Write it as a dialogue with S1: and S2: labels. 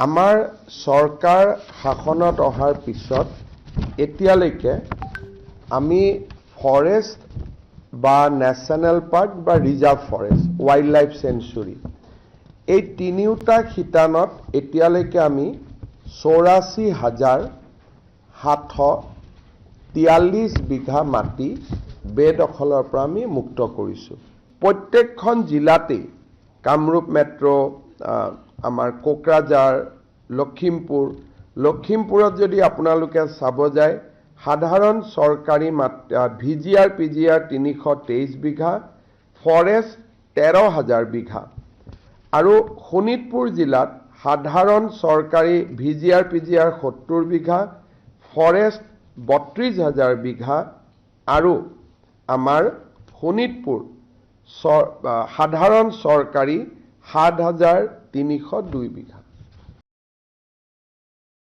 S1: আমাৰ চৰকাৰ শাসনত অহাৰ পিছত এতিয়ালৈকে আমি ফৰেষ্ট বা ন্যাশনাল পাৰ্ক বা reserve forest wild life century এই তিনিওটা শিতানত এতিয়ালৈকে আমি ৮৪,৭৪৩ বিঘা মাটি বেদখলৰ পৰা আমি মুক্ত কৰিছো। প্ৰত্যেকখন জিলাতেই কামৰূপ মেট্ৰ, আমাৰ কোকৰাঝাৰ, লখিমপুৰত যদি আপোনালোকে চাব যায় সাধাৰণ চৰকাৰী VGR PGR ৩২৩ বিঘা, ফৰেষ্ট ১৩,০০০ বিঘা আৰু শোণিতপুৰ জিলাত সাধাৰণ চৰকাৰী VGR PGR ৭০ বিঘা, ফৰেষ্ট ৩২,০০০ বিঘা আৰু আমাৰ শোণিতপুৰ সাধাৰণ চৰকাৰী ৭,৩০২ বিঘা।